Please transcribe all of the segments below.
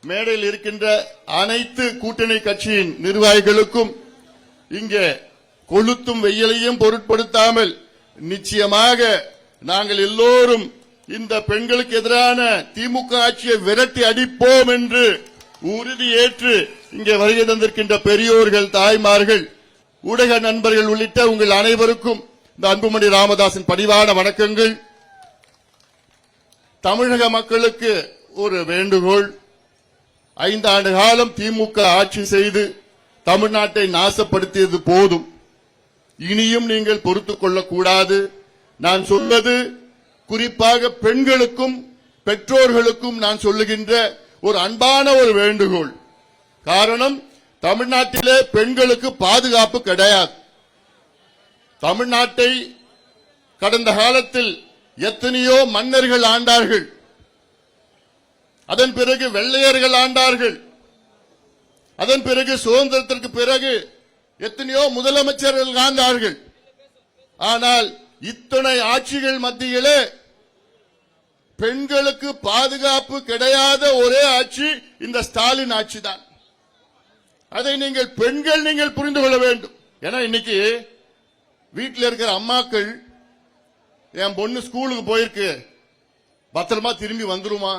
மேடையில் இருக்கின்ற அனைத்து கூட்டணி கட்சியின் நிர்வாகிகளுக்கும் இங்கே கொளுத்தும் வெயிலையும் பொருட்படுத்தாமல் நிச்சயமாக நாங்கள் எல்லோரும் இந்த பெண்களுக்கு எதிரான திமுக ஆட்சியை விரட்டி அடிப்போம் என்று உறுதியேற்று இங்கே வருகை தந்திருக்கின்ற பெரியோர்கள், தாய்மார்கள், ஊடக நண்பர்கள் உள்ளிட்ட உங்கள் அனைவருக்கும் இந்த அன்புமணி ராமதாசின் பணிவான வணக்கங்கள். தமிழக மக்களுக்கு ஒரு வேண்டுகோள். 5 ஆண்டு காலம் திமுக ஆட்சி செய்து தமிழ்நாட்டை நாசப்படுத்தியது போதும். இனியும் நீங்கள் பொறுத்துக் கொள்ளக்கூடாது. நான் சொல்வது குறிப்பாக பெண்களுக்கும் பெற்றோர்களுக்கும் நான் சொல்லுகின்ற ஒரு அன்பான ஒரு வேண்டுகோள். காரணம், தமிழ்நாட்டிலே பெண்களுக்கு பாதுகாப்பு கிடையாது. தமிழ்நாட்டை கடந்த காலத்தில் எத்தனையோ மன்னர்கள் ஆண்டார்கள். அதன் பிறகு வெள்ளையர்கள் ஆண்டார்கள். அதன் பிறகு சுதந்திரத்திற்கு பிறகு எத்தனையோ முதலமைச்சர்கள் ஆண்டார்கள். ஆனால் இத்தனை ஆட்சிகள் மத்தியிலே பெண்களுக்கு பாதுகாப்பு கிடையாத ஒரே ஆட்சி இந்த ஸ்டாலின் ஆட்சி தான். அதை நீங்கள் புரிந்து கொள்ள வேண்டும். ஏன்னா இன்னைக்கு வீட்டில் இருக்கிற அம்மாக்கள், என் பொண்ணு ஸ்கூலுக்கு போயிருக்கு, பத்திரமா திரும்பி வந்துருமா?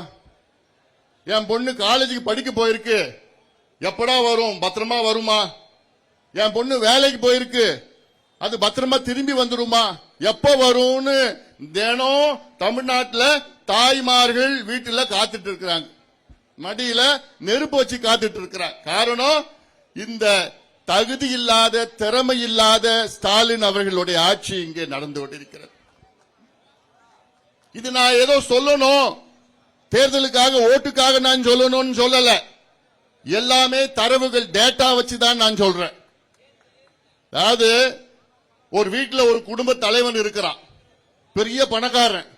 என் பொண்ணு காலேஜுக்கு படிக்க போயிருக்கு, எப்படா வரும், பத்திரமா வருமா? என் பொண்ணு வேலைக்கு போயிருக்கு, அது பத்திரமா திரும்பி வந்துருமா, எப்ப வரும்னு தினம் தமிழ்நாட்டில் தாய்மார்கள் வீட்டில் காத்துட்டு இருக்கிறாங்க. மடியில நெருப்பு வச்சு காத்துட்டு இருக்கிறாங்க. காரணம், இந்த தகுதி இல்லாத, திறமை இல்லாத ஸ்டாலின் அவர்களுடைய ஆட்சி இங்கே நடந்து கொண்டிருக்கிறது. இது நான் ஏதோ சொல்லணும், தேர்தலுக்காக ஓட்டுக்காக நான் சொல்லணும்னு சொல்லல. எல்லாமே தரவுகள், டேட்டா வச்சுதான் நான் சொல்றேன். அதாவது ஒரு வீட்டில் ஒரு குடும்ப தலைவன் இருக்கிறான், பெரிய பணக்காரன்,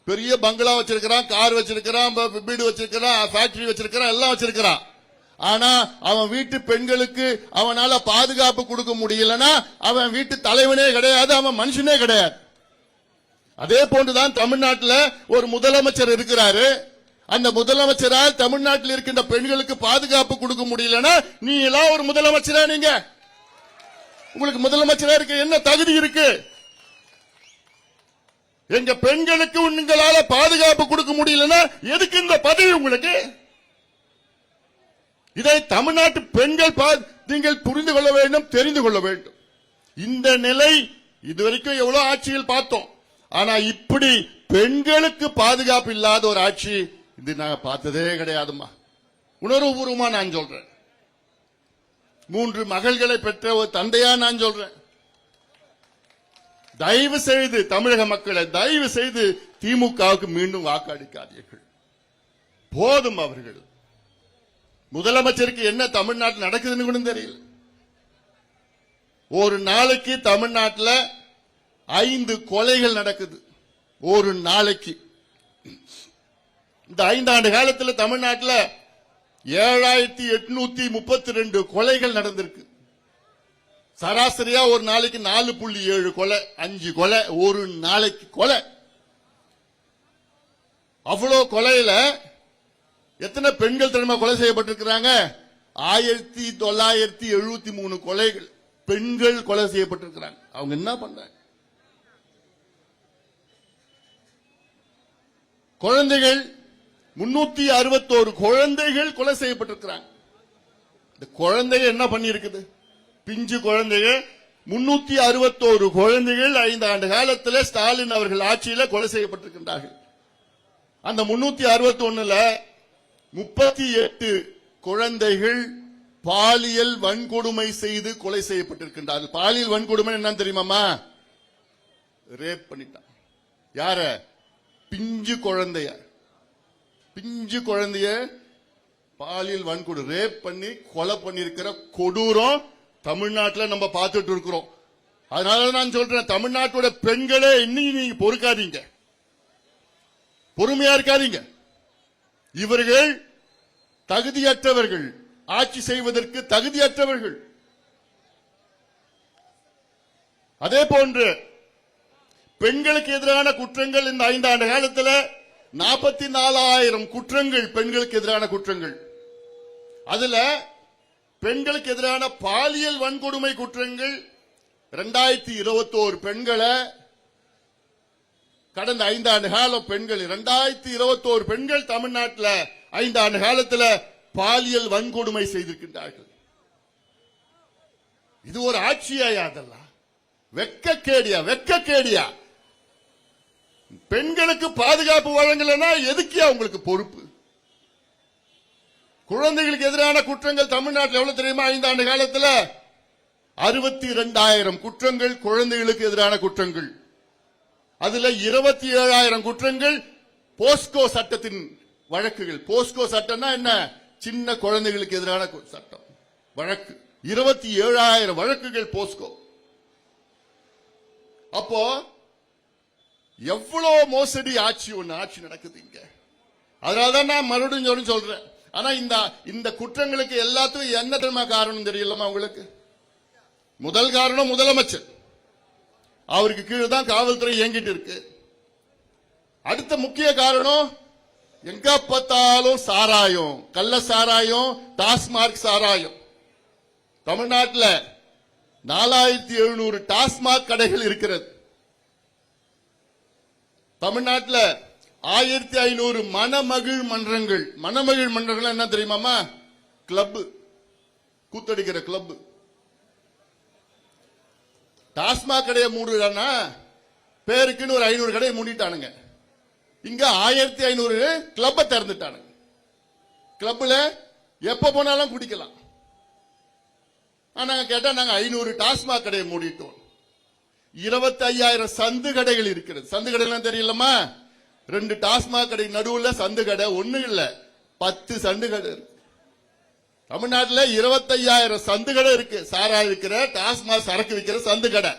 பெரிய பங்களா வச்சிருக்கிறான், கார் வச்சிருக்கிறான், வீடு வச்சிருக்கிறான், ஃபேக்டரி வச்சிருக்கிறான், எல்லாம் வச்சிருக்கிறான். ஆனா அவன் வீட்டு பெண்களுக்கு அவனால பாதுகாப்பு கொடுக்க முடியலன்னா அவன் வீட்டு தலைவனே கிடையாது, அவன் மனுஷனே கிடையாது. அதே போன்றுதான் தமிழ்நாட்டில் ஒரு முதலமைச்சர் இருக்கிறாரு. அந்த முதலமைச்சரால் தமிழ்நாட்டில் இருக்கின்ற பெண்களுக்கு பாதுகாப்பு கொடுக்க முடியலன்னா நீ எல்லாம் ஒரு முதலமைச்சரா? நீங்க உங்களுக்கு முதலமைச்சரா இருக்க என்ன தகுதி இருக்கு? எங்க பெண்களுக்கு உங்களால பாதுகாப்பு கொடுக்க முடியலன்னா எதுக்கு இந்த பதவி உங்களுக்கு? இதை தமிழ்நாட்டு பெண்கள் நீங்கள் புரிந்து கொள்ள வேண்டும், தெரிந்து கொள்ள வேண்டும். இந்த நிலை இதுவரைக்கும் எவ்வளவு ஆட்சிகள் பார்த்தோம். ஆனா இப்படி பெண்களுக்கு பாதுகாப்பு இல்லாத ஒரு ஆட்சி இது நாங்க பார்த்ததே கிடையாதுமா. உணர்வுபூர்வமா நான் சொல்றேன். 3 மகள்களை பெற்ற ஒரு தந்தையா நான் சொல்றேன். தயவு செய்து தமிழக மக்களை, தயவு செய்து திமுகவுக்கு மீண்டும் வாக்களிக்காதீர்கள். போதும். அவர்கள் முதலமைச்சருக்கு என்ன தமிழ்நாட்டில் நடக்குதுன்னு கூட தெரியல. ஒரு நாளைக்கு தமிழ்நாட்டில் 5 கொலைகள் நடக்குது. ஒரு நாளைக்கு. இந்த 5 ஆண்டு காலத்தில் தமிழ்நாட்டில் 7832 கொலைகள் நடந்திருக்கு. சராசரியா ஒரு நாளைக்கு 4.7 கொலை, 5 கொலை ஒரு நாளைக்கு கொலை. அவ்வளவு கொலையில எத்தனை பெண்கள் திறமை கொலை செய்யப்பட்டிருக்கிறாங்க? 1973 கொலைகள் பெண்கள் கொலை செய்யப்பட்டிருக்கிறாங்க. அவங்க என்ன பண்றாங்க? குழந்தைகள் 361 குழந்தைகள் கொலை செய்யப்பட்டிருக்கிறாங்க. இந்த குழந்தைகள் என்ன பண்ணி இருக்குது? பிஞ்சு குழந்தைகள் 361 குழந்தைகள் 5 ஆண்டு காலத்தில் ஸ்டாலின் அவர்கள் ஆட்சியில் கொலை செய்யப்பட்டிருக்கின்றார்கள். அந்த 361ல 38 குழந்தைகள் பாலியல் வன்கொடுமை செய்து கொலை செய்யப்பட்டிருக்கின்றார்கள். பாலியல் வன்கொடுமை என்ன தெரியுமாமா? ரேப் பண்ணிட்டான். யார? பிஞ்சு குழந்தைய. பிஞ்சு குழந்தைய பாலியல் வன்கொடுமை, ரேப் பண்ணி கொலை பண்ணிருக்கிற கொடூரம் தமிழ்நாட்டில் நம்ம பார்த்துட்டு இருக்கிறோம். அதனால நான் சொல்றேன், தமிழ்நாட்டோட பெண்களே இன்னைக்கு நீங்க பொறுக்காதீங்க, பொறுமையா இருக்காதீங்க. இவர்கள் தகுதியற்றவர்கள், ஆட்சி செய்வதற்கு தகுதியற்றவர்கள். அதே போன்று பெண்களுக்கு எதிரான குற்றங்கள் இந்த 5 ஆண்டு காலத்தில் 44,000 குற்றங்கள், பெண்களுக்கு எதிரான குற்றங்கள். அதுல பெண்களுக்கு எதிரான பாலியல் வன்கொடுமை குற்றங்கள் 2021 பெண்களை கடந்த 5 ஆண்டு காலம் பெண்கள் 2021 பெண்கள் தமிழ்நாட்டில் 5 ஆண்டு காலத்தில் பாலியல் வன்கொடுமை செய்திருக்கின்றார்கள். இது ஒரு ஆட்சியா? அதெல்லாம் வெட்கக்கேடியா. பெண்களுக்கு பாதுகாப்பு வழங்கலன்னா எதுக்கியா உங்களுக்கு பொறுப்பு? குழந்தைகளுக்கு எதிரான குற்றங்கள் தமிழ்நாட்டில் எவ்வளவு தெரியுமா? 5 ஆண்டு காலத்தில் 62,000 குற்றங்கள் குழந்தைகளுக்கு எதிரான குற்றங்கள். அதுல 27,000 குற்றங்கள் போஸ்கோ சட்டத்தின் வழக்குகள். போஸ்கோ சட்டம்னா என்ன? சின்ன குழந்தைகளுக்கு எதிரான சட்டம் வழக்கு. 27,000 வழக்குகள் போஸ்கோ. அப்போ எவ்வளவு மோசடி ஆட்சி நடக்குது இங்க. அதனாலதான் நான் மறுபடியும் சொல்றேன். ஆனா இந்த குற்றங்களுக்கு எல்லாத்துக்கும் என்ன தெரியுமா காரணம் தெரியலமா உங்களுக்கு? முதல் காரணம் முதலமைச்சர். அவருக்கு கீழே தான் காவல்துறை இயங்கிட்டு இருக்கு. அடுத்த முக்கிய காரணம் எங்க பார்த்தாலும் சாராயம், கள்ள சாராயம், டாஸ்மாக் சாராயம். தமிழ்நாட்டில் 4700 டாஸ்மாக் கடைகள் இருக்கிறது. தமிழ்நாட்டில் 1500 மணமகிழ் மன்றங்கள். மணமகிழ் மன்றங்கள் என்ன தெரியுமாமா? கிளப், கூத்தடிக்கிற கிளப். டாஸ்மாக் கடையை மூடுறானா பேருக்குன்னு ஒரு 500 கடையை மூடிட்டானுங்க. இங்க 1500 கிளப்பை திறந்துட்டானுங்க. கிளப்ல எப்ப போனாலும் குடிக்கலாம். ஆனா கேட்டா நாங்க 500 டாஸ்மாக் கடையை மூடிட்டோம். 25,000 சந்து கடைகள் இருக்கிறது. சந்து கடைலாம் தெரியலமா? 2 டாஸ்மாக் கடை நடுவுல சந்து கடை. ஒண்ணு இல்ல, 10 சந்து கடை இருக்கு. தமிழ்நாட்டில் 25,000 சந்து கடை இருக்கு. சாராயம் விற்கிற, டாஸ்மாக் சரக்கு விற்கிற சந்து கடை.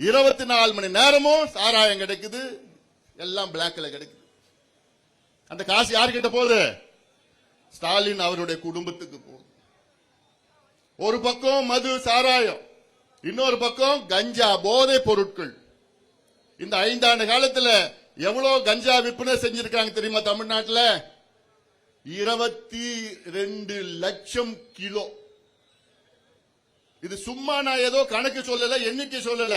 24 மணி நேரமும் சாராயம் கிடைக்குது, எல்லாம் பிளாக்ல கிடைக்குது. அந்த காசு யார்கிட்ட போகுது? ஸ்டாலின் அவருடைய குடும்பத்துக்கு போகுது. ஒரு பக்கம் மது சாராயம், இன்னொரு பக்கம் கஞ்சா, போதை பொருட்கள். இந்த 5 ஆண்டு காலத்தில் எவ்வளவு கஞ்சா விற்பனை செஞ்சிருக்காங்க தெரியுமா? தமிழ்நாட்டில் 22 லட்சம் கிலோ. இது சும்மா நான் ஏதோ கணக்கு சொல்லல, எண்ணிக்கை சொல்லல.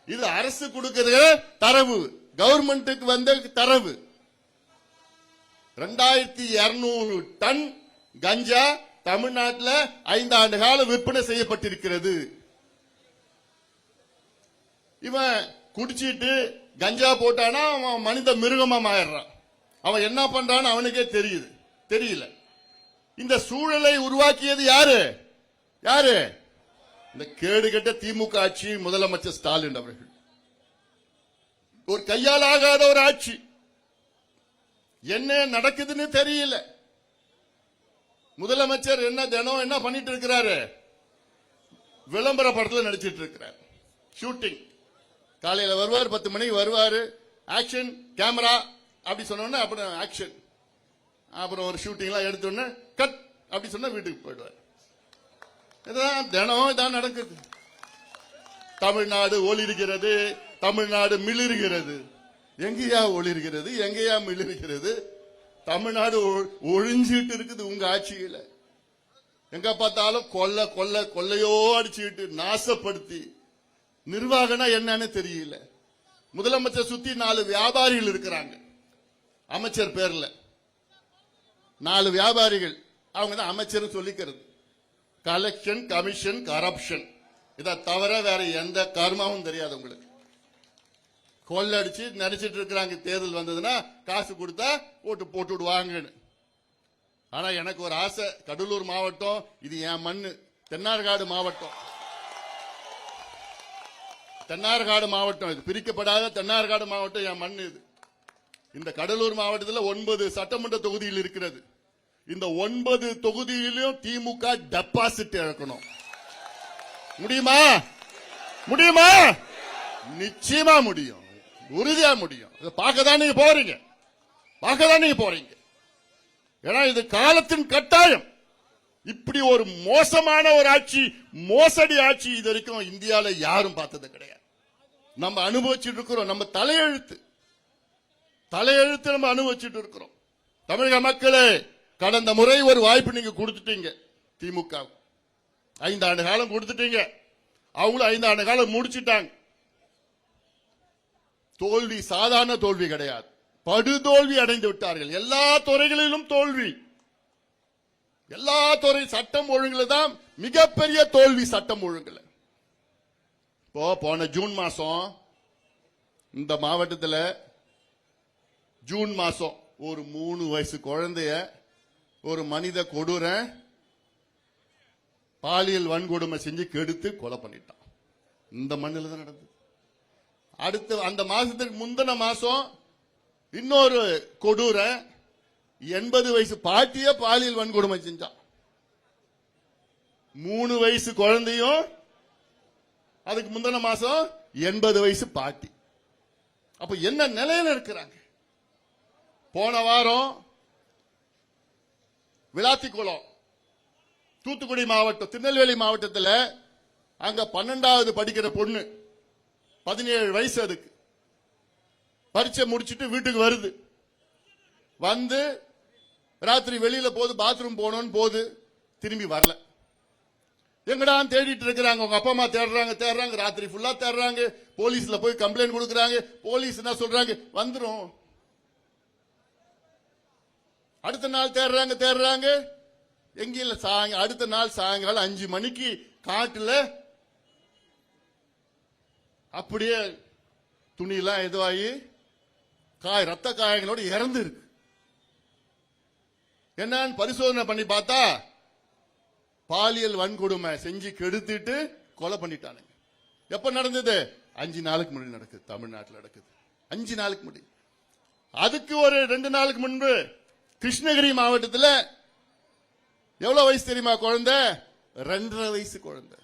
இது அரசு கொடுக்கிற தரவு, கவர்மெண்ட்டுக்கு வந்த தரவு. 2200 டன் கஞ்சா தமிழ்நாட்டில் 5 ஆண்டு காலம் விற்பனை செய்யப்பட்டிருக்கிறது. இவன் குடிச்சிட்டு கஞ்சா போட்டானா அவன் மனித மிருகமா மாறிடுறான். அவன் என்ன பண்றான்னு அவனுக்கே தெரியல. இந்த சூழலை உருவாக்கியது யாரு? இந்த கேடுகட்ட திமுக ஆட்சி, முதலமைச்சர் ஸ்டாலின் அவர்கள். ஒரு கையால் ஆகாத ஒரு ஆட்சி. என்ன நடக்குதுன்னு தெரியல. முதலமைச்சர் தினம் என்ன பண்ணிட்டு இருக்கிறாரு? விளம்பர படத்தில் நடிச்சிட்டு இருக்கிறார். ஷூட்டிங் காலையில வருவார், 10 மணிக்கு வருவாரு. ஆக்ஷன் கேமரா அப்படி சொன்ன அப்புறம் ஆக்ஷன், அப்புறம் ஒரு ஷூட்டிங்லாம் எடுத்தோன்னு கட் அப்படி சொன்னா வீட்டுக்கு போயிடுவார். இதுதான் தினம் இதான் நடக்குது. தமிழ்நாடு ஒளிர்கிறது, தமிழ்நாடு மிளிர்கிறது. எங்கேயா ஒளிர்கிறது, எங்கேயா மிளிர்கிறது? தமிழ்நாடு ஒழிஞ்சிட்டு இருக்குது உங்க ஆட்சியில. எங்க பார்த்தாலும் கொள்ளையோ அடிச்சுட்டு நாசப்படுத்தி. நிர்வாகம்னா என்னன்னு தெரியல. முதலமைச்சர் சுத்தி 4 வியாபாரிகள் இருக்கிறாங்க. அமைச்சர் பேர்ல 4 வியாபாரிகள். அவங்க தான் அமைச்சர் சொல்லிக்கிறது. Collection, commission, corruption. இதை தவிர வேற எந்த கர்மாவும் தெரியாது உங்களுக்கு. கொள்ளடிச்சு நினைச்சிட்டு இருக்கிறாங்க. தேர்தல் வந்ததுன்னா காசு கொடுத்தா ஓட்டு போட்டு விடுவாங்கன்னு. ஆனா எனக்கு ஒரு ஆசை. கடலூர் மாவட்டம் இது என் மண்ணு. தென்னார்காடு மாவட்டம், இது பிரிக்கப்படாத தென்னார்காடு மாவட்டம் என் மண்ணு. இது இந்த கடலூர் மாவட்டத்தில் 9 சட்டமன்ற தொகுதியில் இருக்கிறது. இந்த 9 தொகுதியிலும் திமுக டெபாசிட் இழக்கணும். முடியுமா? நிச்சயமா முடியும், உறுதியா முடியும். பார்க்கதான் நீங்க போறீங்க. ஏன்னா இது காலத்தின் கட்டாயம். இப்படி ஒரு மோசமான ஒரு ஆட்சி, மோசடி ஆட்சி இது வரைக்கும் இந்தியாவில் யாரும் பார்த்தது கிடையாது. நம்ம அனுபவிச்சுட்டு இருக்கிறோம். நம்ம தலையெழுத்து நம்ம அனுபவிச்சுட்டு இருக்கிறோம். தமிழக மக்களே, கடந்த முறை ஒரு வாய்ப்பு நீங்க கொடுத்துட்டீங்க திமுக 5 ஆண்டு காலம் கொடுத்துட்டீங்க. அவங்களும் 5 ஆண்டு காலம் முடிச்சிட்டாங்க. தோல்வி சாதாரண தோல்வி கிடையாது, படுதோல்வி அடைந்து விட்டார்கள். எல்லா துறைகளிலும் தோல்வி. எல்லா துறை சட்டம் ஒழுங்குல தான் மிகப்பெரிய தோல்வி. சட்டம் ஒழுங்குல போன ஜூன் மாசம் இந்த மாவட்டத்தில் ஜூன் மாசம் ஒரு 3 வயசு குழந்தைய ஒரு மனித கொடூர பாலியல் வன்கொடுமை செஞ்சு கெடுத்து கொலை பண்ணிட்டான். இந்த மண்ணில் தான் நடந்தது. அடுத்து அந்த மாசத்துக்கு முந்தின மாசம் இன்னொரு கொடூர 80 வயசு பாட்டிய பாலியல் வன்கொடுமை செஞ்சான். 3 வயசு குழந்தையும் அதுக்கு முந்தின மாசம் 80 வயசு பாட்டி. அப்ப என்ன நிலையில இருக்கிறாங்க? போன வாரம் விளாத்திக்குளம் தூத்துக்குடி மாவட்டம் திருநெல்வேலி மாவட்டத்தில் அங்க 12வது படிக்கிற பொண்ணு 17 வயசு, அதுக்கு பரீட்சை முடிச்சிட்டு வீட்டுக்கு வருது. வந்து ராத்திரி வெளியில போது பாத்ரூம் போனோன்னு போது திரும்பி வரல. எங்கடா தேடிட்டு இருக்கிறாங்க. உங்க அப்பா அம்மா தேடுறாங்க ராத்திரி ஃபுல்லா தேடுறாங்க. போலீஸ்ல போய் கம்ப்ளைண்ட் கொடுக்கறாங்க. போலீஸ் என்ன சொல்றாங்க, வந்துரும். அடுத்த நாள் தேடுறாங்க எங்க இல்ல. அடுத்த நாள் சாயங்காலம் 5 மணிக்கு காட்டுல அப்படியே துணியெல்லாம் எதுவாகி ரத்த காயங்களோடு இறந்து இருக்கு. என்னன்னு பரிசோதனை பண்ணி பார்த்தா பாலியல் வன்கொடுமை செஞ்சு கெடுத்துட்டு கொலை பண்ணிட்டானுங்க. எப்ப நடந்தது? 5 நாளுக்கு முன்னாடி நடக்குது. தமிழ்நாட்டில் நடக்குது 5 நாளுக்கு முன்னாடி. அதுக்கு ஒரு 2 நாளுக்கு முன்பு கிருஷ்ணகிரி மாவட்டத்தில் எவ்வளவு வயசு தெரியுமா குழந்தை? 2.5 வயசு குழந்தை.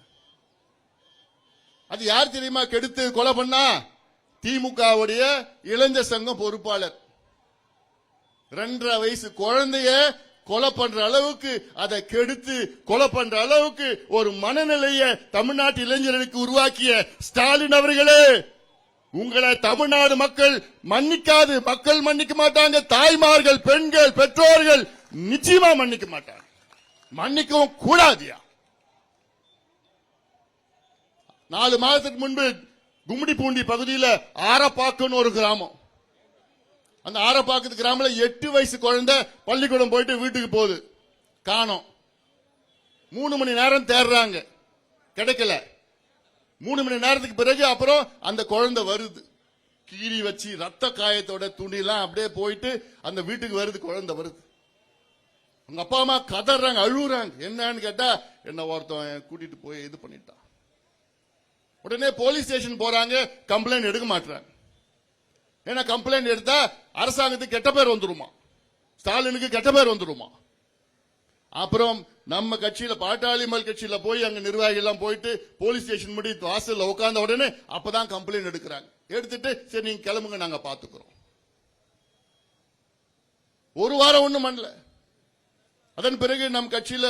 அது யார் தெரியுமா கெடுத்து கொலை பண்ணா? திமுகவுடைய இளைஞர் சங்கம் பொறுப்பாளர். 2.5 வயசு குழந்தைய கொலை பண்ற அளவுக்கு, அதை கெடுத்து கொலை பண்ற அளவுக்கு ஒரு மனநிலையை தமிழ்நாட்டு இளைஞர்களுக்கு உருவாக்கிய ஸ்டாலின் அவர்களே, உங்களை தமிழ்நாடு மக்கள் மன்னிக்காது. மக்கள் மன்னிக்க மாட்டாங்க. தாய்மார்கள், பெண்கள், பெற்றோர்கள் நிச்சயமா மன்னிக்க மாட்டாங்க. மன்னிக்கவும் கூடாதியா. 4 மாதத்துக்கு முன்பு கும்மிடிப்பூண்டி பகுதியில் ஆரப்பாக்குன்னு ஒரு கிராமம். அந்த ஆரப்பாக்கத்து கிராமத்தில் 8 வயசு குழந்தை பள்ளிக்கூடம் போயிட்டு வீட்டுக்கு போகுது, காணோம். 3 மணி நேரம் தேடுறாங்க, கிடைக்கல. 3 மணி நேரத்துக்கு பிறகு அப்புறம் அந்த குழந்தை வருது, கீறி வச்சு ரத்த காயத்தோட துணிலாம் அப்படியே போயிட்டு அந்த வீட்டுக்கு வருது. குழந்தை வருது. உங்க அப்பா அம்மா கதறாங்க, அழுகுறாங்க. என்னன்னு கேட்டா, என்ன ஒருத்தன் கூட்டிட்டு போய் இது பண்ணிட்டான். உடனே போலீஸ் ஸ்டேஷன் போறாங்க, கம்ப்ளைண்ட் எடுக்க மாட்டாங்க. ஏன்னா கம்ப்ளைண்ட் எடுத்தா அரசாங்கத்துக்கு கெட்ட பேர் வந்துருமா, ஸ்டாலினுக்கு கெட்ட பேர் வந்துருமா. அப்புறம் நம்ம கட்சியில பாட்டாளி மல் கட்சியில போய் அங்க நிர்வாகிகள் எல்லாம் போயிட்டு போலீஸ் ஸ்டேஷன் முடி வாசல்ல உட்கார்ந்த உடனே அப்பதான் கம்ப்ளைண்ட் எடுக்கிறாங்க. எடுத்துட்டு சரி நீங்க கிளம்புங்க, நாங்க பாத்துக்கிறோம். ஒரு வாரம் ஒண்ணும் பண்ணல. அதன் பிறகு நம் கட்சியில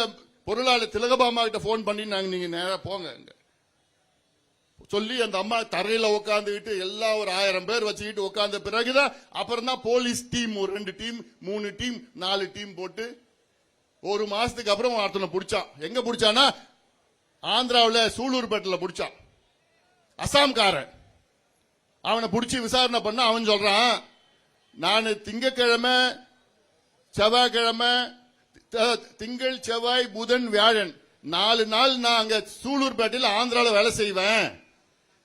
பொருளாளர் திலகபாமா கிட்ட போன் பண்ணி நாங்க நீங்க நேரா போங்க சொல்லி அந்த அம்மா தரையில உட்காந்துக்கிட்டு எல்லாம் ஒரு 1000 பேர் வச்சுக்கிட்டு உட்கார்ந்த பிறகுதான் அப்புறம் தான் போலீஸ் டீம் ஒரு 2 டீம் 3 டீம் 4 டீம் போட்டு ஒரு மாசத்துக்கு அப்புறம் ஒருத்தனை பிடிச்சான். எங்க பிடிச்சானா ஆந்திராவில் சூலூர்பேட்டில் பிடிச்சான், அசாம்காரன். அவனை பிடிச்சி விசாரணை பண்ண அவன் சொல்றான், நான் திங்கக்கிழமை செவ்வாய்க்கிழமை திங்கள் செவ்வாய் புதன் வியாழன் 4 நாள் நான் அங்க சூலூர்பேட்டையில் ஆந்திராவில் வேலை செய்வேன்.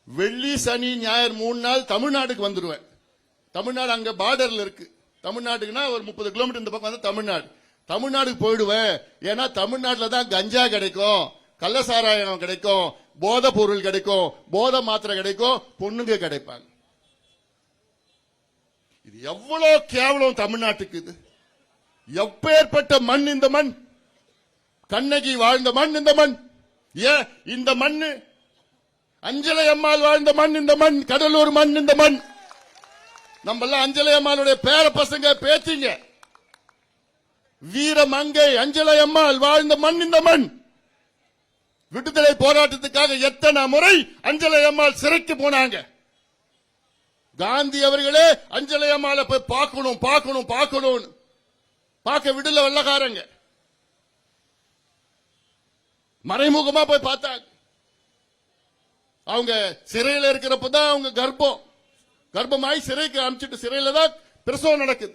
வெள்ளி சனி ஞாயிறு 3 நாள் தமிழ்நாட்டுக்கு வந்துருவேன். தமிழ்நாடு அங்க பார்டர்ல இருக்கு. தமிழ்நாட்டுக்குன்னா ஒரு 30 கிலோமீட்டர் இந்த பக்கம் வந்து தமிழ்நாடுக்கு போயிடுவேன். ஏன்னா தமிழ்நாட்டில் தான் கஞ்சா கிடைக்கும், கள்ளசாராயம் கிடைக்கும், போதை பொருள் கிடைக்கும், போதை மாத்திரை கிடைக்கும், பொண்ணுங்க கிடைப்பாங்க. இது எவ்வளவு கேவலம் தமிழ்நாட்டுக்கு. இது எப்பேற்பட்ட மண் இந்த மண். கண்ணகி வாழ்ந்த மண் இந்த மண். ஏன் இந்த மண்? அஞ்சலை அம்மாள் வாழ்ந்த மண் இந்த மண். கடலூர் மண் இந்த மண். நம்ம எல்லாம் அஞ்சலை அம்மாளுடைய பேர பசங்க பேத்திங்க. வீர மங்கை அஞ்சலை அம்மாள் வாழ்ந்த மண் இந்த மண். விடுதலை போராட்டத்துக்காக எத்தனை முறை அஞ்சலை அம்மாள் சிறைக்கு போனாங்க. காந்தி அவர்களே அஞ்சலை அம்மாளை போய் பார்க்கணும். பார்க்க விடல வெள்ளக்காரங்க. மறைமுகமா போய் பார்த்தாங்க. அவங்க சிறையில் இருக்கிறப்பதான் அவங்க கர்ப்பமாய் சிறைக்கு அனுப்பிச்சிட்டு சிறையில தான் பிரசவம் நடக்குது.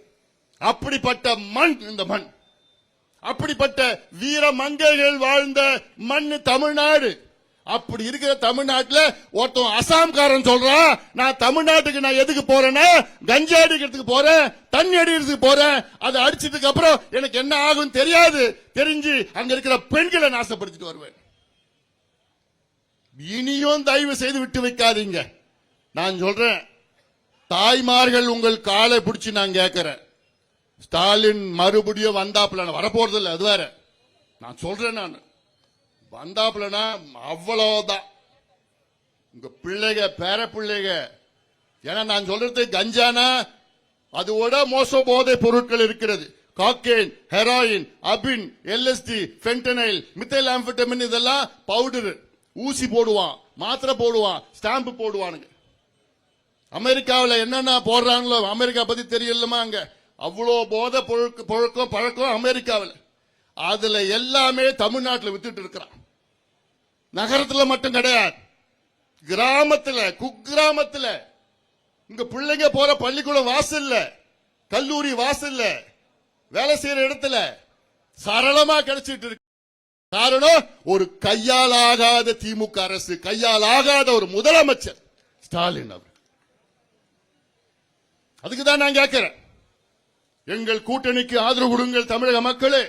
அப்படிப்பட்ட மண் இந்த மண், அப்படிப்பட்ட வீர மங்கைகள் வாழ்ந்த மண் தமிழ்நாடு. அப்படி இருக்கிற தமிழ்நாட்டில் ஒருத்தன் அசாம்காரன் சொல்றான், நான் தமிழ்நாட்டுக்கு நான் எதுக்கு போறேன்னா கஞ்சா அடிக்கிறதுக்கு போறேன், தண்ணி அடிக்கிறதுக்கு போறேன், அதை அடிச்சதுக்கு அப்புறம் எனக்கு என்ன ஆகும் தெரியாது, தெரிஞ்சு அங்க இருக்கிற பெண்களை நாசப்படுத்திட்டு வருவேன். இனியும் தயவு செய்து விட்டு வைக்காதீங்க. நான் சொல்றேன், தாய்மார்கள் உங்கள் காலை பிடிச்சு நான் கேட்கிறேன். ஸ்டாலின் மறுபடியும் வந்தாப்புல வரப்போறது இல்லை, அது வேற. நான் சொல்றேன், நான் வந்தாப்புலனா அவ்வளவுதான் உங்க பிள்ளைங்க பேர பிள்ளைங்க. ஏன்னா நான் சொல்றது கஞ்சானா அதோட மோச போதை பொருட்கள் இருக்கிறது. காக்கெயின், ஹெராயின், அபின், எல்எஸ்டி, ஃபென்டனைல், மித்தைல் ஆம்பெட்டமின், இதெல்லாம் பவுடர். ஊசி போடுவான், மாத்திரை போடுவான், ஸ்டாம்பு போடுவானுங்க. அமெரிக்காவில் என்னென்ன போடுறாங்களோ அமெரிக்கா பத்தி தெரியலமா, அங்க அவ்வளோ போதை பழக்கம் அமெரிக்காவில். அதுல எல்லாமே தமிழ்நாட்டில் வித்துட்டு இருக்கிறான். நகரத்துல மட்டும் கிடையாது, கிராமத்துல, குக்கிராமத்துல, இங்க பிள்ளைங்க போற பள்ளிக்கூடம் வாசல்ல, கல்லூரி வாசல்ல, வேலை செய்யற இடத்துல சரளமா கிடைச்சிட்டு இருக்கு. காரணம், ஒரு கையால் ஆகாத திமுக அரசு, கையால் ஆகாத ஒரு முதலமைச்சர் ஸ்டாலின் அவர். அதுக்குதான் நான் கேட்கிறேன், எங்கள் கூட்டணிக்கு ஆதரவு கொடுங்கள் தமிழக மக்களே.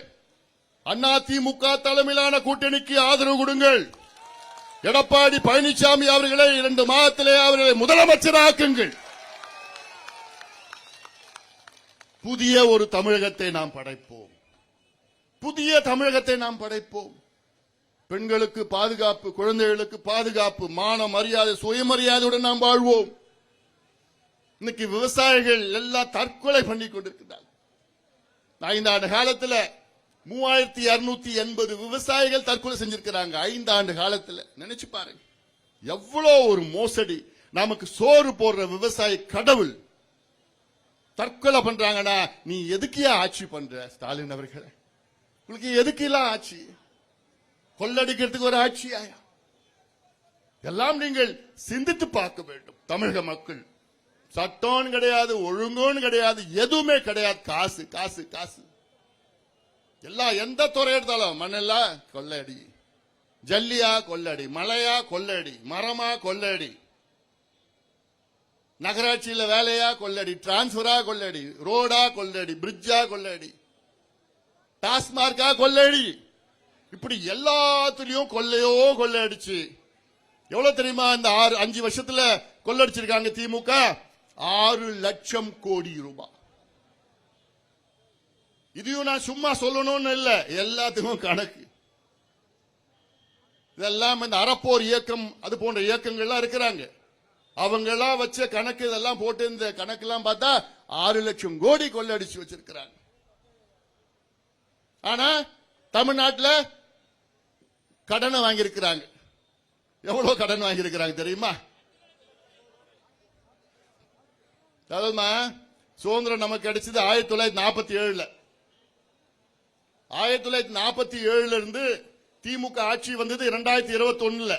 அண்ணா திமுக தலைமையிலான கூட்டணிக்கு ஆதரவு கொடுங்கள். எடப்பாடி பழனிசாமி அவர்களை 2 மாதத்திலே அவர்களை முதலமைச்சராக்குங்கள். புதிய ஒரு தமிழகத்தை நாம் படைப்போம். புதிய தமிழகத்தை நாம் படைப்போம். பெண்களுக்கு பாதுகாப்பு, குழந்தைகளுக்கு பாதுகாப்பு, மான மரியாதை, சுயமரியாதையுடன் நாம் வாழ்வோம். இன்னைக்கு விவசாயிகள் எல்லாம் தற்கொலை பண்ணி கொண்டிருக்கிறார்கள். 5 ஆண்டு காலத்தில் 3280 விவசாயிகள் தற்கொலை செஞ்சிருக்கிறாங்க. 5 ஆண்டு காலத்தில் நினைச்சு பாருங்க, எவ்வளவு ஒரு மோசடி. நமக்கு சோறு போடுற விவசாயி கடவுள் தற்கொலை பண்றாங்கன்னா, நீ எதுக்கியா ஆட்சி பண்ற ஸ்டாலின் அவர்கள்? உங்களுக்கு எதுக்கு எல்லாம் ஆட்சி? கொள்ளடிக்கிறதுக்கு ஒரு ஆட்சியா? எல்லாம் நீங்கள் சிந்தித்து பார்க்க வேண்டும். தமிழக மக்கள் சட்டம் கிடையாது, ஒழுங்கும் கிடையாது, எதுவுமே கிடையாது. காசு காசு காசு. எல்லாம் எந்த துறை எடுத்தாலும் மண்ணெல்லாம் கொள்ளடி, ஜல்லியா கொள்ளடி, மலையா கொள்ளடி, மரமா கொள்ளடி, நகராட்சியில வேலையா கொள்ளடி, டிரான்ஸ்பரா கொள்ளடி, ரோடா கொள்ளடி, பிரிட்ஜா கொள்ளடி, டாஸ்மார்க்கா கொள்ளடி. இப்படி எல்லாத்துலயும் கொள்ளையோ கொள்ளையடிச்சு எவ்வளவு தெரியுமா? இந்த 5 வருஷத்துல கொள்ளடிச்சிருக்காங்க திமுக 6 லட்சம் கோடி ரூபாய். இதையும் நான் சும்மா சொல்லணும்னு இல்ல, எல்லாத்துக்கும் கணக்கு. இதெல்லாம் இந்த அறப்போர் இயக்கம் அது போன்ற இயக்கங்கள்லாம் இருக்கிறாங்க, அவங்க எல்லாம் வச்ச கணக்கு. இதெல்லாம் போட்டு இந்த கணக்கு எல்லாம் பார்த்தா 6 லட்சம் கோடி கொள்ளடிச்சு வச்சிருக்கிறாங்க. ஆனா தமிழ்நாட்டில் கடனை வாங்கியிருக்கிறாங்க. எவ்வளவு கடன் வாங்கியிருக்கிறாங்க தெரியுமா? சுதந்திரம் நமக்கு கிடைச்சது 1947. 1947 இருந்து திமுக ஆட்சி வந்தது 2021.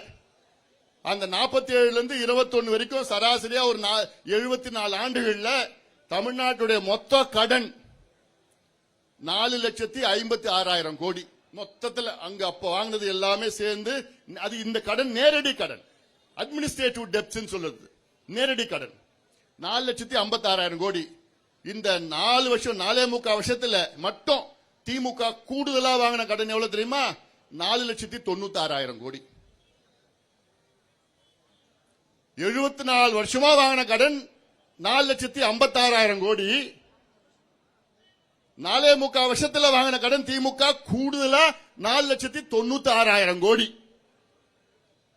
அந்த 47 இருந்து 21 வரைக்கும் சராசரியா ஒரு 74 ஆண்டுகள்ல தமிழ்நாட்டுடைய மொத்த கடன் 4,56,000 கோடி. மொத்தத்தில் அங்க அப்ப வாங்கினது எல்லாமே சேர்ந்து, அது இந்த கடன் நேரடி கடன், அட்மினிஸ்ட்ரேட்டிவ் டெப்ட்ஸ் சொல்லுது. நேரடி கடன் 4,56,000 கோடி. இந்த 4 வருஷம் 4.25 வருஷத்துல மட்டும் திமுக கூடுதலா வாங்கின கடன் எவ்வளவு தெரியுமா? 4,96,000 கோடி. 74 வருஷமா வாங்கின கடன் 4,56,000 கோடி. 4.25 வருஷத்துல வாங்கின கடன் திமுக கூடுதலா 4,96,000 கோடி.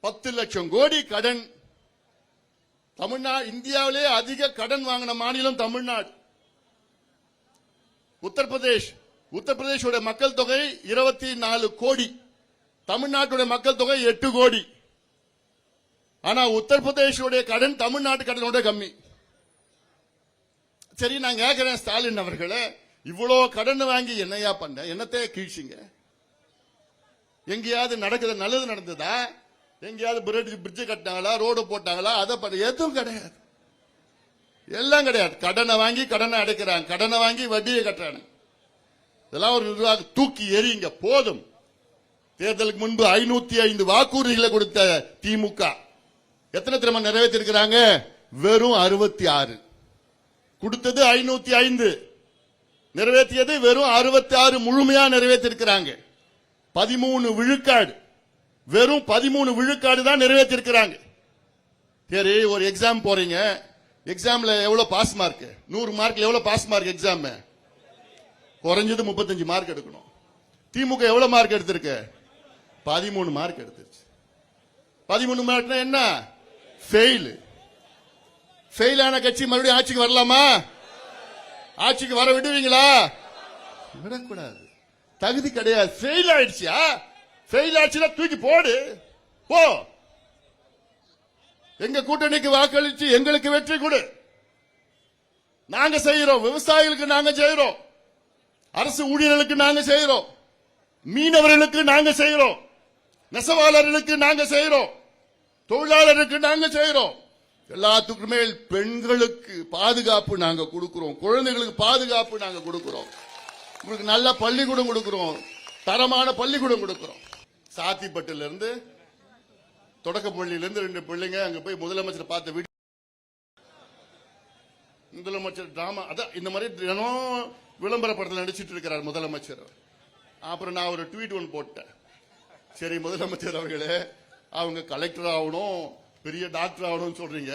10 லட்சம் கோடி கடன். தமிழ்நாடு இந்தியாவிலே அதிக கடன் வாங்கின மாநிலம் தமிழ்நாடு. உத்தரப்பிரதேஷோட மக்கள் தொகை 24 கோடி, தமிழ்நாட்டுடைய மக்கள் தொகை 8 கோடி. ஆனா உத்தரப்பிரதேஷோட கடன் தமிழ்நாட்டு கடனோட கம்மி. சரி, நான் கேட்கிறேன் ஸ்டாலின் அவர்களே, இவ்வளோ கடன் வாங்கி என்னையா பண்ண, என்னத்தையே கீழ்ச்சிங்க? எங்கேயாவது நடக்குது, நல்லது நடந்ததா? எங்கேயாவது பிரிட்ஜ் கட்டினாங்களா, ரோடு போட்டாங்களா? அதை எதுவும் கிடையாது, எல்லாம் கிடையாது. கடனை வாங்கி கடனை அடைக்கிறாங்க, கடனை வாங்கி வட்டியை கட்டுறாங்க. இதெல்லாம் ஒரு நிர்வாகம். தூக்கி எறியுங்க, போதும். தேர்தலுக்கு முன்பு 505 வாக்குறுதிகளை கொடுத்த திமுக எத்தனை திறமை நிறைவேற்றிருக்கிறாங்க? வெறும் 66. கொடுத்தது 505, நிறைவேற்றியது வெறும் 66 முழுமையா நிறைவேற்றிருக்கிறாங்க. 13 விழுக்காடு, வெறும் 13 விழுக்காடு தான் நிறைவேற்றிருக்கிறாங்க. சரி, ஒரு எக்ஸாம் போறீங்க, எக்ஸாம்ல எவ்வளவு பாஸ் மார்க்? 100 மார்க்ல எவ்வளவு பாஸ் மார்க்? எக்ஸாம் குறைஞ்சது 35 மார்க் எடுக்கணும். திமுக எவ்வளவு மார்க் எடுத்திருக்கு? 13 மார்க் எடுத்துச்சு. 13 மார்க்னா என்ன? ஃபெயில். ஃபெயிலான கட்சி மறுபடியும் ஆட்சிக்கு வரலாமா? ஆட்சிக்கு வர விடுவீங்களா? விடக்கூடாது, தகுதி கிடையாது. ஃபெயில் ஆயிடுச்சியா? ஃபெயில் ஆயிடுச்சுன்னா தூக்கி போடு, போ. எங்க கூட்டணிக்கு வாக்களிச்சு எங்களுக்கு வெற்றி கொடு. நாங்க செய்யறோம், விவசாயிகளுக்கு நாங்க செய்யறோம், அரசு ஊழியர்களுக்கு நாங்க செய்யறோம், மீனவர்களுக்கு நாங்க செய்யறோம், நெசவாளர்களுக்கு நாங்க செய்யறோம், தொழிலாளருக்கு நாங்க செய்யறோம். எல்லாத்துக்கும் மேல் பெண்களுக்கு பாதுகாப்பு நாங்க கொடுக்கிறோம், குழந்தைகளுக்கு பாதுகாப்பு நாங்க கொடுக்கிறோம், உங்களுக்கு நல்ல பள்ளிக்கூடம் கொடுக்கிறோம், தரமான பள்ளிக்கூடம் கொடுக்கிறோம். சாத்திப்பட்டுல இருந்து தொடக்கப்பள்ளியிலிருந்து 2 பிள்ளைங்க அங்க போய் முதலமைச்சர் பார்த்த வீடு, முதலமைச்சர் டிராமா அதான் இந்த மாதிரி தினம் விளம்பர படத்தில் நடிச்சிட்டு இருக்கிறார் முதலமைச்சர். அப்புறம் நான் ஒரு ட்வீட் ஒன்று போட்டேன். சரி முதலமைச்சர் அவர்களே, அவங்க கலெக்டர் ஆகணும், பெரிய டாக்டர் ஆகணும்னு சொல்றீங்க,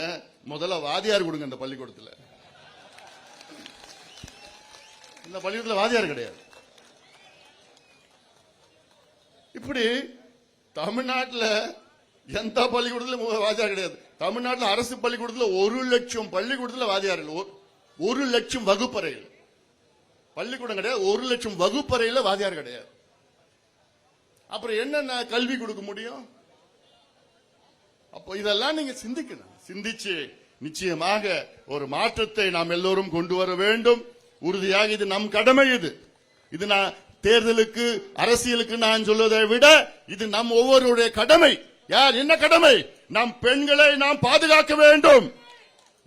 முதல்ல வாதியார் கொடுங்க. இந்த பள்ளிக்கூடத்தில், இந்த பள்ளிக்கூடத்தில் வாதியார் கிடையாது. இப்படி தமிழ்நாட்டில் எந்த பள்ளிக்கூடத்தில் வாதியார் கிடையாது. தமிழ்நாட்டில் அரசு பள்ளிக்கூடத்தில் 1 லட்சம் பள்ளிக்கூடத்தில் வாதியார்கள், 1 லட்சம் வகுப்பறையில் பள்ளிக்கூடம் கிடையாது, 1 லட்சம் வகுப்பறையில் வாதியார் கிடையாது. அப்புறம் என்ன கல்வி கொடுக்க முடியும்? அப்போ இதெல்லாம் நீங்க சிந்திக்கணும். சிந்திச்சு நிச்சயமாக ஒரு மாற்றத்தை நாம் எல்லோரும் கொண்டு வர வேண்டும். உறுதியாக இது நம் கடமை. இது நான் தேர்தலுக்கு அரசியலுக்கு நான் சொல்வதை விட இது நம் ஒவ்வொருடைய கடமை. யார் என்ன கடமை? நம் பெண்களை நாம் பாதுகாக்க வேண்டும்.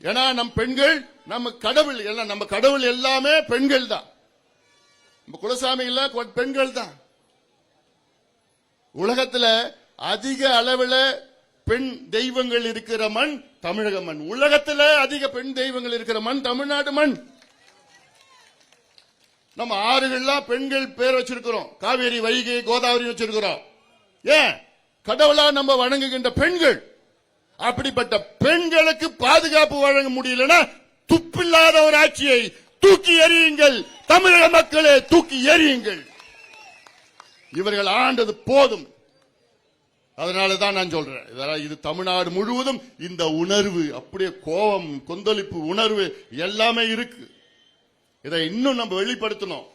ஏன்னா நம் பெண்கள் நம்ம கடவுள், நம்ம கடவுள் எல்லாமே பெண்கள் தான். நம்ம குலசாமி இல்ல, பெண்கள் தான். உலகத்துல அதிக அளவில் பெண் தெய்வங்கள் இருக்கிற மண் தமிழக மண். உலகத்துல அதிக பெண் தெய்வங்கள் இருக்கிற மண் தமிழ்நாடு மண். நம்ம ஆறுகள்லாம் பெண்கள் பேர் வச்சிருக்கிறோம், காவேரி, வைகை, கோதாவரி வச்சிருக்கிறோம். ஏன்? கடவுளா நம்ம வணங்குகின்ற பெண்கள். அப்படிப்பட்ட பெண்களுக்கு பாதுகாப்பு வழங்க முடியலன்னா துப்பில்லாத ஒரு ஆட்சியை தூக்கி எறியுங்கள். தமிழக மக்களே தூக்கி எறியுங்கள். இவர்கள் ஆண்டது போதும். அதனாலதான் நான் சொல்றேன், இது தமிழ்நாடு முழுவதும் இந்த உணர்வு, அப்படியே கோபம், கொந்தளிப்பு உணர்வு எல்லாமே இருக்கு. இதை இன்னும் நம்ம வெளிப்படுத்தணும்.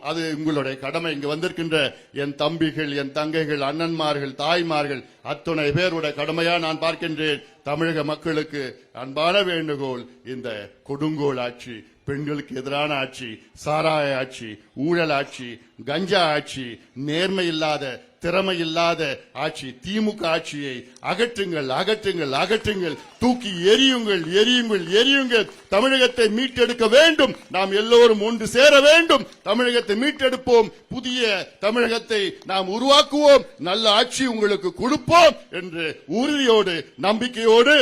அது உங்களுடைய கடமை. இங்க வந்திருக்கின்ற என் தம்பிகள், என் தங்கைகள், அண்ணன்மார்கள், தாய்மார்கள் அத்தனை பேருடைய கடமையா நான் பார்க்கின்றேன். தமிழக மக்களுக்கு அன்பான வேண்டுகோள், இந்த கொடுங்கோல் ஆட்சி, பெண்களுக்கு எதிரான ஆட்சி, சாராய ஆட்சி, ஊழல் ஆட்சி, கஞ்சா ஆட்சி, நேர்மை இல்லாத, திறமை இல்லாத ஆட்சி, திமுக ஆட்சியை அகற்றுங்கள், அகற்றுங்கள், அகற்றுங்கள். தூக்கி எரியுங்கள், எரியுங்கள், எரியுங்கள். தமிழகத்தை மீட்டெடுக்க வேண்டும். நாம் எல்லோரும் ஒன்று சேர வேண்டும். தமிழகத்தை மீட்டெடுப்போம். புதிய தமிழகத்தை நாம் உருவாக்குவோம். நல்ல ஆட்சி உங்களுக்கு கொடுப்போம் என்று உறுதியோடு, நம்பிக்கையோடு,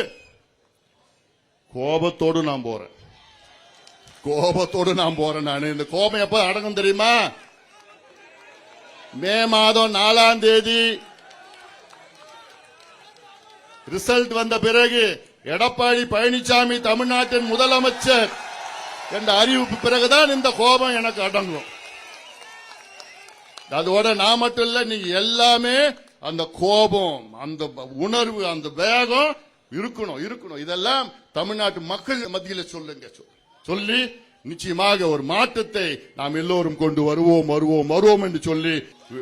கோபத்தோடு நான் போறேன். நான் இந்த கோபம் எப்ப அடங்கும் தெரியுமா? மே மாதம் 4ஆம் தேதி ரிசல்ட் வந்த பிறகு எடப்பாடி பழனிசாமி தமிழ்நாட்டின் முதலமைச்சர் என்ற அறிவிப்பு பிறகுதான் இந்த கோபம் எனக்கு அடங்கும். அதோட நான் மட்டும் இல்ல, நீங்க எல்லாமே அந்த கோபம், அந்த உணர்வு, அந்த வேகம் இருக்கணும். இதெல்லாம் தமிழ்நாட்டு மக்கள் மத்தியில் சொல்லுங்க. சொல்லி நிச்சயமாக ஒரு மாற்றத்தை நாம் எல்லோரும் கொண்டு வருவோம் என்று சொல்லி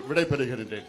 விடைபெறுகின்றேன்.